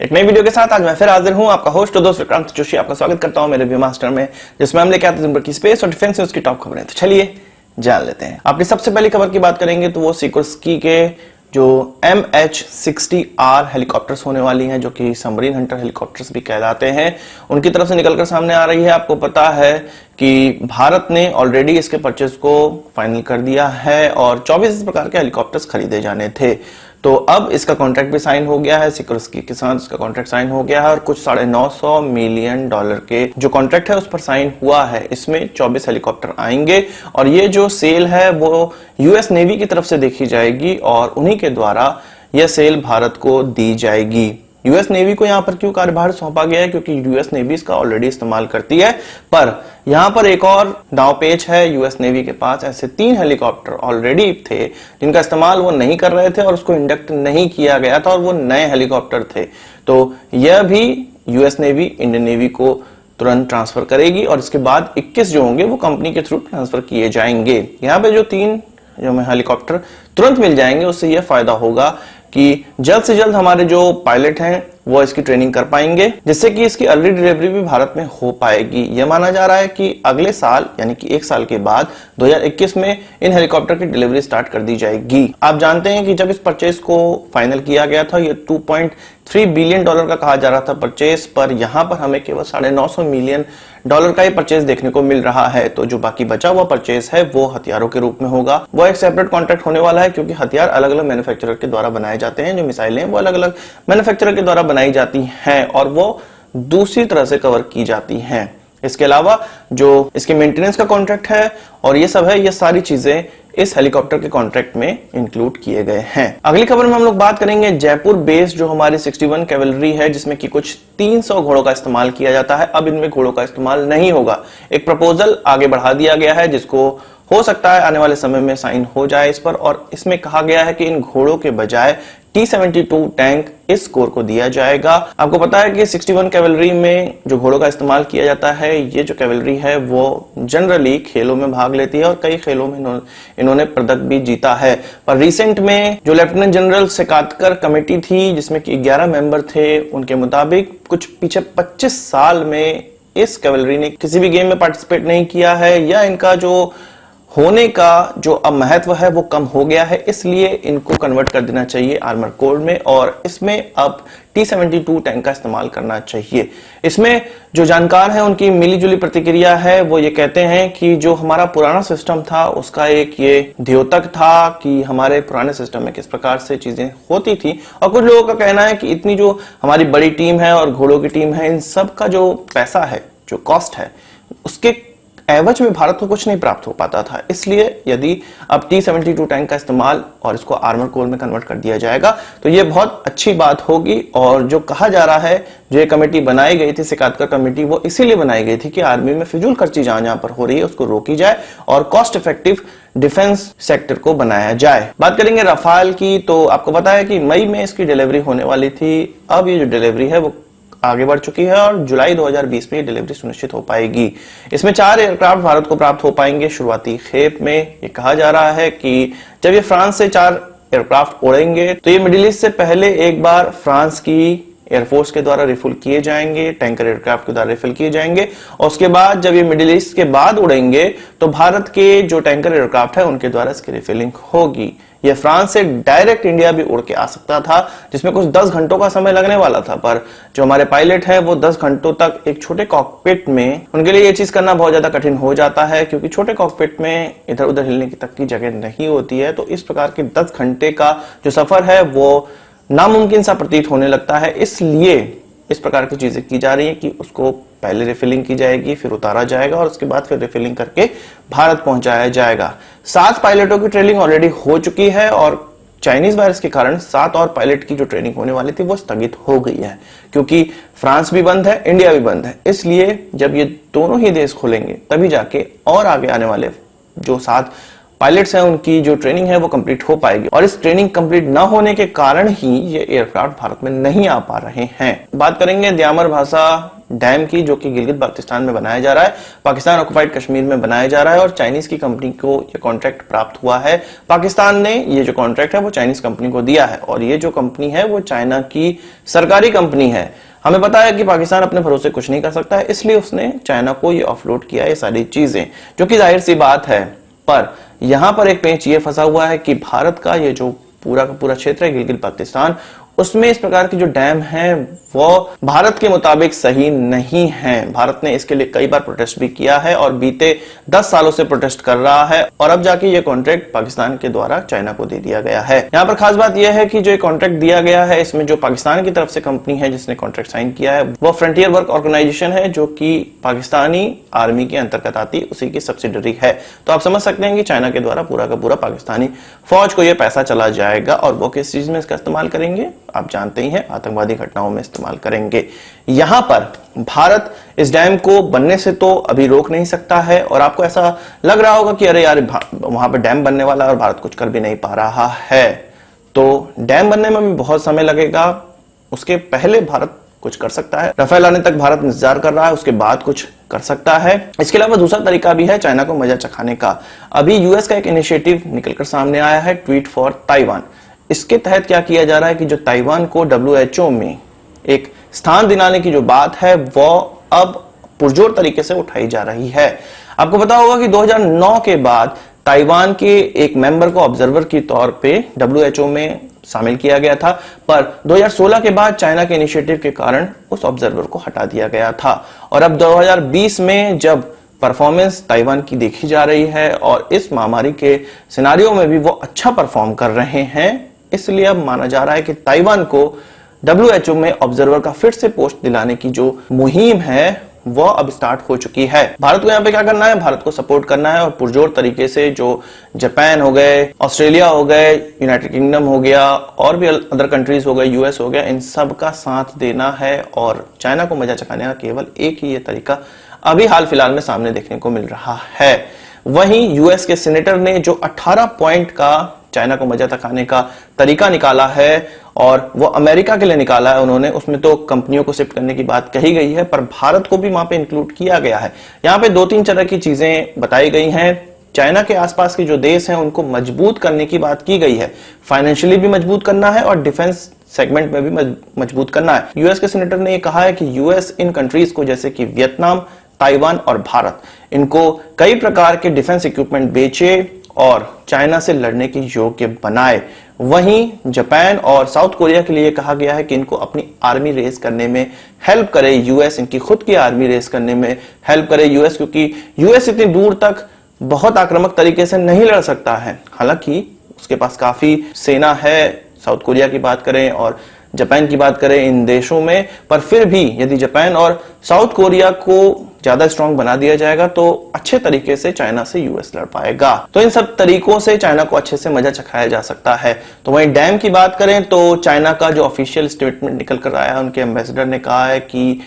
एक नई वीडियो के साथ आज मैं फिर हाजिर हूं, आपका होस्ट और दोस्त विक्रांत जोशी। आपका स्वागत करता हूं मेरे व्यू मास्टर में, जिसमें हम लेके आते हैं दिन भर की स्पेस और डिफेंस न्यूज की टॉप खबरें। तो चलिए जान लेते हैं। अपनी सबसे पहली खबर की बात करेंगे तो वो सिकोर्स्की के जो MH-60R हेलीकॉप्टर्स होने वाली हैं, जो कि सबमरीन हंटर हेलीकॉप्टर्स भी कहलाते हैं, उनकी तरफ से निकलकर सामने आ रही है। आपको पता है कि भारत ने ऑलरेडी इसके परचेज को फाइनल कर दिया है और 24 इस प्रकार के हेलीकॉप्टर्स खरीदे जाने थे। तो अब इसका कॉन्ट्रैक्ट भी साइन हो गया है, सिकोर्स्की के साथ इसका कॉन्ट्रैक्ट साइन हो गया है और कुछ $950 मिलियन के जो कॉन्ट्रैक्ट है उस पर साइन हुआ है। इसमें 24 हेलीकॉप्टर आएंगे और ये जो सेल है वो यूएस नेवी की तरफ से देखी जाएगी और उन्हीं के द्वारा यह सेल भारत को दी जाएगी। यूएस नेवी को यहां पर क्यों कार्यभार सौंपा गया है? क्योंकि यूएस नेवी इसका ऑलरेडी इस्तेमाल करती है, पर यहां पर एक और दांवपेच है। यूएस नेवी के पास ऐसे 3 हेलीकॉप्टर ऑलरेडी थे जिनका इस्तेमाल वो नहीं कर रहे थे और उसको इंडक्ट नहीं किया गया था और वो नए हेलीकॉप्टर थे। तो यह भी यूएस नेवी इंडियन नेवी को तुरंत ट्रांसफर करेगी और इसके बाद 21 जो होंगे वो कंपनी के थ्रू ट्रांसफर किए जाएंगे। यहाँ पे जो 3 जो हेलीकॉप्टर तुरंत मिल जाएंगे, उससे यह फायदा होगा कि जल्द से जल्द हमारे जो पायलट हैं वो इसकी ट्रेनिंग कर पाएंगे, जिससे कि इसकी अर्ली डिलीवरी भी भारत में हो पाएगी। यह माना जा रहा है कि अगले साल यानी कि 1 साल के बाद 2021 में इन हेलीकॉप्टर की डिलीवरी स्टार्ट कर दी जाएगी। आप जानते हैं कि जब इस परचेज को फाइनल किया गया था, ये $2.3 बिलियन का कहा जा रहा था परचेज, पर यहां पर हमें केवल $950 मिलियन का ही परचेज देखने को मिल रहा है। तो जो बाकी बचा हुआ परचेज है वो हथियारों के रूप में होगा। वो एक सेपरेट कॉन्ट्रैक्ट होने वाला है, क्योंकि हथियार अलग अलग मैन्युफैक्चरर के द्वारा बनाए जाते हैं। जो मिसाइलें वो अलग अलग मैन्युफैक्चरर के द्वारा बनाई जाती हैं और वो दूसरी तरह से कवर की जाती हैं। इसके अलावा जो इसके मेंटेनेंस का कॉन्ट्रैक्ट है और ये सब है, ये सारी चीजें इस हेलीकॉप्टर के कॉन्ट्रैक्ट में इंक्लूड किए गए हैं। अगली खबर में हम लोग बात करेंगे जयपुर बेस्ड जो हमारी 61 कैवलरी है, जिसमें कि कुछ 300 घोड़ों का इस्तेमाल किया जाता है। अब इनमें घोड़ों का इस्तेमाल नहीं होगा। एक प्रपोजल आगे बढ़ा दिया गया है, जिसको हो सकता है आने वाले समय में साइन हो जाए इस पर, और इसमें कहा गया है कि इन घोड़ों के बजाय T-72 टैंक इस कोर को दिया जाएगा। आपको पता है कि 61 कैवलरी में जो घोड़ों का इस्तेमाल किया जाता है, ये जो कैवलरी है वो जनरली खेलों में भाग लेती है और कई खेलों में इन्होंने पदक भी जीता है। पर रिसेंट में जो लेफ्टिनेंट जनरल सेकातकर कमेटी थी, जिसमें कि 11 मेंबर थे, उनके मुताबिक कुछ पीछे 25 साल में इस कैवलरी ने किसी भी गेम में पार्टिसिपेट नहीं किया है, या इनका जो होने का जो अब महत्व है वो कम हो गया है, इसलिए इनको कन्वर्ट कर देना चाहिए आर्मर कोर में और इसमें अब T-72 टैंक का इस्तेमाल करना चाहिए। इसमें जो जानकार हैं उनकी मिलीजुली प्रतिक्रिया है। वो ये कहते हैं कि जो हमारा पुराना सिस्टम था उसका एक ये द्योतक था कि हमारे पुराने सिस्टम में किस प्रकार से चीजें होती थी, और कुछ लोगों का कहना है कि इतनी जो हमारी बड़ी टीम है और घोड़ों की टीम है, इन सब का जो पैसा है, जो कॉस्ट है, उसके एवज में भारत को कुछ नहीं प्राप्त हो पाता था। इसलिए यदि अब T-72 टैंक का इस्तेमाल और इसको आर्मर कोर में कन्वर्ट कर दिया जाएगा तो ये बहुत अच्छी बात होगी। और जो कहा जा रहा है, जो ये कमेटी बनाई गई थी, सिकातकर कमेटी, वो इसीलिए बनाई गई थी कि आर्मी में फिजूल खर्ची जहां पर हो रही है उसको रोकी जाए और कॉस्ट इफेक्टिव डिफेंस सेक्टर को बनाया जाए। बात करेंगे रफाल की, तो आपको पता है कि मई में इसकी डिलीवरी होने वाली थी। अब ये जो डिलीवरी है वो आगे बढ़ चुकी है और जुलाई 2020 में डिलीवरी सुनिश्चित हो पाएगी। इसमें 4 एयरक्राफ्ट भारत को प्राप्त हो पाएंगे शुरुआती खेप में। ये कहा जा रहा है कि जब ये फ्रांस से 4 एयरक्राफ्ट उड़ेंगे तो ये मिडिल ईस्ट से पहले एक बार फ्रांस की एयरफोर्स के द्वारा रिफिल किए जाएंगे, टैंकर एयरक्राफ्ट के द्वारा रिफिल किए जाएंगे, और उसके बाद जब ये मिडिल ईस्ट के बाद उड़ेंगे तो भारत के जो टैंकर एयरक्राफ्ट है उनके द्वारा इसकी रिफिलिंग होगी। ये फ्रांस से डायरेक्ट इंडिया भी उड़ के आ सकता था, जिसमें कुछ 10 घंटों का समय लगने वाला था, पर जो हमारे पायलट है वो 10 घंटों तक एक छोटे कॉकपिट में, उनके लिए ये चीज करना बहुत ज्यादा कठिन हो जाता है, क्योंकि छोटे कॉकपिट में इधर उधर हिलने की तक की जगह नहीं होती है। तो इस प्रकार के 10 घंटे का जो सफर है वो नामुमकिन सा प्रतीत होने लगता है। इसलिए इस प्रकार की चीजें की जा रही है कि उसको पहले रिफिलिंग की जाएगी, फिर उतारा जाएगा और उसके बाद फिर रिफिलिंग करके भारत पहुंचाया जाएगा। 7 पायलटों की ट्रेनिंग ऑलरेडी हो चुकी है और चाइनीज वायरस के कारण 7 और पायलट की जो ट्रेनिंग होने वाली थी वो स्थगित हो गई है, क्योंकि फ्रांस भी बंद है, इंडिया भी बंद है। इसलिए जब ये दोनों ही देश खुलेंगे तभी जाके और आगे आने वाले जो 7 पायलट्स हैं उनकी जो ट्रेनिंग है वो कंप्लीट हो पाएगी, और इस ट्रेनिंग कंप्लीट ना होने के कारण ही ये एयरक्राफ्ट भारत में नहीं आ पा रहे हैं। बात करेंगे द्यामर भाषा डैम की, जो कि गिलगित बाल्टिस्तान में बनाया जा रहा है, पाकिस्तान ऑक्युपाइड कश्मीर में बनाया जा रहा है और चाइनीज की कंपनी को ये कॉन्ट्रैक्ट प्राप्त हुआ है। पाकिस्तान ने ये जो कॉन्ट्रैक्ट है वो चाइनीज कंपनी को दिया है और ये जो कंपनी है वो चाइना की सरकारी कंपनी है। हमें पता है कि पाकिस्तान अपने भरोसे कुछ नहीं कर सकता है, इसलिए उसने चाइना को ये ऑफलोड किया ये सारी चीजें, जो कि जाहिर सी बात है। पर यहां पर एक पेंच ये फंसा हुआ है कि भारत का ये जो पूरा का पूरा क्षेत्र है गिलगित बाल्टिस्तान, उसमें इस प्रकार के जो डैम हैं वो भारत के मुताबिक सही नहीं है। भारत ने इसके लिए कई बार प्रोटेस्ट भी किया है और बीते 10 सालों से प्रोटेस्ट कर रहा है और अब जाके ये कॉन्ट्रैक्ट पाकिस्तान के द्वारा चाइना को दे दिया गया है। यहाँ पर खास बात यह है कि जो कॉन्ट्रैक्ट दिया गया है इसमें जो पाकिस्तान की तरफ से कंपनी है जिसने कॉन्ट्रैक्ट साइन किया है वो फ्रंटियर वर्क ऑर्गेनाइजेशन है, जो कि पाकिस्तानी आर्मी के अंतर्गत आती, उसी की सब्सिडरी है। तो आप समझ सकते हैं कि चाइना के द्वारा पूरा का पूरा पाकिस्तानी फौज को यह पैसा चला जाएगा और वो किस चीज में इसका इस्तेमाल करेंगे आप जानते ही हैं, आतंकवादी घटनाओं में इस्तेमाल करेंगे। यहां पर भारत इस डैम को बनने से तो अभी रोक नहीं सकता है और आपको ऐसा लग रहा होगा कि अरे यार वहां पर डैम बनने वाला है और भारत कुछ कर भी नहीं पा रहा है। तो डैम बनने में भी बहुत समय लगेगा, उसके पहले भारत कुछ कर सकता है। राफेल आने तक भारत इंतजार कर रहा है, उसके बाद कुछ कर सकता है। इसके अलावा दूसरा तरीका भी है चाइना को मजा चखाने का। अभी यूएस का एक इनिशिएटिव निकलकर सामने आया है, ट्वीट फॉर ताइवान। इसके तहत क्या किया जा रहा है कि जो ताइवान को WHO में एक स्थान दिलाने की जो बात है वो अब पुरजोर तरीके से उठाई जा रही है। आपको पता होगा कि 2009 के बाद ताइवान के एक मेंबर को ऑब्जर्वर के तौर पे WHO में शामिल किया गया था, पर 2016 के बाद चाइना के इनिशिएटिव के कारण उस ऑब्जर्वर को हटा दिया गया था और अब 2020 में जब परफॉर्मेंस ताइवान की देखी जा रही है और इस महामारी के सिनारियों में भी वो अच्छा परफॉर्म कर रहे हैं, इसलिए अब माना जा रहा है कि ताइवान को WHO में ऑब्जर्वर का फिर से पोस्ट दिलाने की जो मुहिम है वो अब स्टार्ट हो चुकी है। भारत को यहाँ पे क्या करना है, भारत को सपोर्ट करना है और पुरजोर तरीके से जो जापान हो गए, ऑस्ट्रेलिया हो गए, यूनाइटेड किंगडम हो गया और भी अदर कंट्रीज हो गए, यूएस हो गया, इन सब का साथ देना है और चाइना को मजा चखाने का केवल एक ही ये तरीका अभी हाल फिलहाल में सामने देखने को मिल रहा है। वहीं यूएस के सीनेटर ने जो 18 पॉइंट का चाइना को मजा चखाने का तरीका निकाला है और वो अमेरिका के लिए निकाला है उन्होंने, उसमें तो कंपनियों को शिफ्ट करने की बात कही गई है पर भारत को भी वहां पे इंक्लूड किया गया है। यहाँ पे 2-3 तरह की चीजें बताई गई हैं। चाइना के आसपास के जो देश हैं उनको मजबूत करने की बात की गई है, फाइनेंशियली भी मजबूत करना है और डिफेंस सेगमेंट में भी मजबूत करना है। यूएस के सीनेटर ने कहा है कि यूएस इन कंट्रीज को जैसे कि वियतनाम, ताइवान और भारत, इनको कई प्रकार के डिफेंस इक्विपमेंट बेचे और चाइना से लड़ने की योग्य बनाए। वहीं जापान और साउथ कोरिया के लिए कहा गया है कि इनको अपनी आर्मी रेस करने में हेल्प करे यूएस, इनकी खुद की आर्मी रेस करने में हेल्प करे यूएस, क्योंकि यूएस इतनी दूर तक बहुत आक्रामक तरीके से नहीं लड़ सकता है। हालांकि उसके पास काफी सेना है, साउथ कोरिया की बात करें और जापान की बात करें इन देशों में, पर फिर भी यदि जापान और साउथ कोरिया को ज्यादा स्ट्रांग बना दिया जाएगा तो अच्छे तरीके से चाइना से यूएस लड़ पाएगा। तो इन सब तरीकों से चाइना को अच्छे से मजा चखाया जा सकता है। तो वहीं डैम की बात करें तो चाइना का जो ऑफिशियल स्टेटमेंट निकल कर आया है, उनके एम्बेसडर ने कहा है कि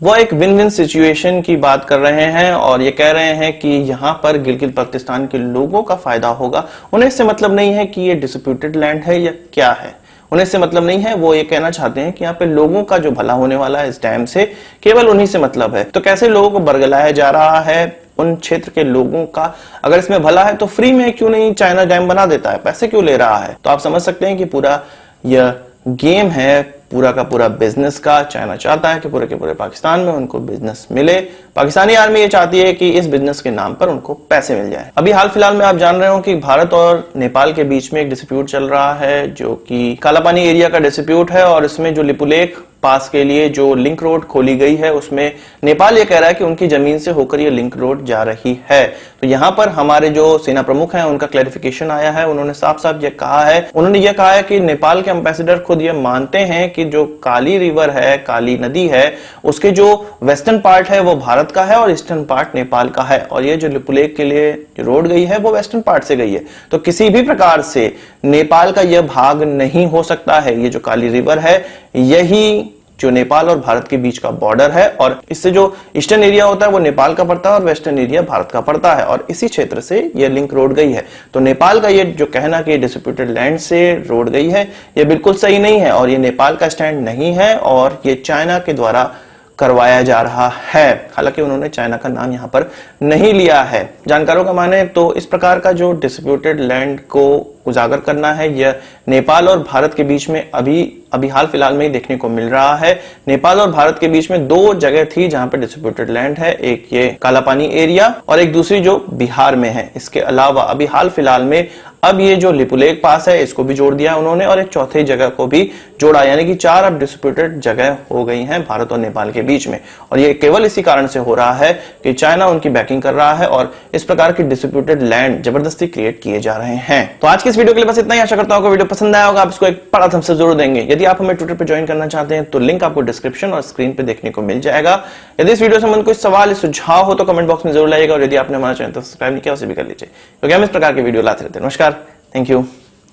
वो एक विन विन सिचुएशन की बात कर रहे हैं और ये कह रहे हैं कि यहाँ पर गिलगित बाल्टिस्तान के लोगों का फायदा होगा। उन्हें इससे मतलब नहीं है कि ये डिस्प्यूटेड लैंड है या क्या है, उन्हें इससे मतलब नहीं है। वो ये कहना चाहते हैं कि यहाँ पे लोगों का जो भला होने वाला है इस डैम से, केवल उन्हीं से मतलब है। तो कैसे लोगों को बरगलाया जा रहा है उन क्षेत्र के लोगों का, अगर इसमें भला है तो फ्री में क्यों नहीं चाइना डैम बना देता है, पैसे क्यों ले रहा है। तो आप समझ सकते हैं कि पूरा यह गेम है पूरा का पूरा बिजनेस का। चाइना चाहता है कि पूरे के पूरे पाकिस्तान में उनको बिजनेस मिले, पाकिस्तानी आर्मी ये चाहती है कि इस बिजनेस के नाम पर उनको पैसे मिल जाए। अभी हाल फिलहाल में आप जान रहे हो कि भारत और नेपाल के बीच में एक डिस्प्यूट चल रहा है जो कि कालापानी एरिया का डिस्प्यूट है और इसमें जो लिपुलेख पास के लिए जो लिंक रोड खोली गई है उसमें नेपाल ये कह रहा है कि उनकी जमीन से होकर ये लिंक रोड जा रही है। तो यहाँ पर हमारे जो सेना प्रमुख हैं उनका क्लैरिफिकेशन आया है। उन्होंने साफ साफ ये कहा है, उन्होंने ये कहा है कि नेपाल के एम्बेसडर खुद ये मानते हैं कि जो काली रिवर है, काली नदी है, उसके जो वेस्टर्न पार्ट है वो भारत का है और ईस्टर्न पार्ट नेपाल का है और ये जो लिपुलेख के लिए जो रोड गई है वो वेस्टर्न पार्ट से गई है। तो किसी भी प्रकार से नेपाल का यह भाग नहीं हो सकता है। ये जो काली रिवर है यही जो नेपाल और भारत के बीच का बॉर्डर है और इससे जो ईस्टर्न एरिया होता है वो नेपाल का पड़ता है और वेस्टर्न एरिया भारत का पड़ता है और इसी क्षेत्र से ये लिंक रोड गई है। तो नेपाल का ये जो कहना कि डिस्प्यूटेड लैंड से रोड गई है ये बिल्कुल सही नहीं है और ये नेपाल का स्टैंड नहीं है और ये चाइना के द्वारा करवाया जा रहा है। हालांकि उन्होंने चाइना का नाम यहां पर नहीं लिया है। जानकारों का माने तो इस प्रकार का जो डिस्प्यूटेड लैंड को उजागर करना है, यह नेपाल और भारत के बीच में अभी हाल फिलहाल में ही देखने को मिल रहा है। नेपाल और भारत के बीच में दो जगह थी जहां पर डिस्प्यूटेड लैंड है, एक ये कालापानी एरिया और एक दूसरी जो बिहार में है। इसके अलावा अभी हाल फिलहाल में अब ये जो लिपुलेख पास है इसको भी जोड़ दिया उन्होंने और एक चौथी जगह को भी जोड़ा, यानी कि 4 अब डिस्प्यूटेड जगह हो गई हैं भारत और नेपाल के बीच में। और ये केवल इसी कारण से हो रहा है कि चाइना उनकी बैकिंग कर रहा है और इस प्रकार की डिस्प्यूटेड लैंड जबरदस्ती क्रिएट किए जा रहे हैं। तो आज की इस वीडियो के लिए बस इतना ही। आशा करता हूं कि वीडियो पसंद आया होगा। आप इसको एक बड़ा थम्स अप जरूर देंगे। यदि आप हमें ट्विटर पर ज्वाइन करना चाहते हैं तो लिंक आपको डिस्क्रिप्शन और स्क्रीन पे देखने को मिल जाएगा। यदि इस वीडियो से संबंधित कोई सवाल सुझाव हो तो कमेंट बॉक्स में जरूर लाइएगा और यदि आपने हमारा चैनल सब्सक्राइब नहीं किया उसे भी कर लीजिए, क्योंकि हम इस प्रकार के वीडियो लाते रहते हैं। नमस्कार, थैंक यू,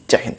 जय हिंद।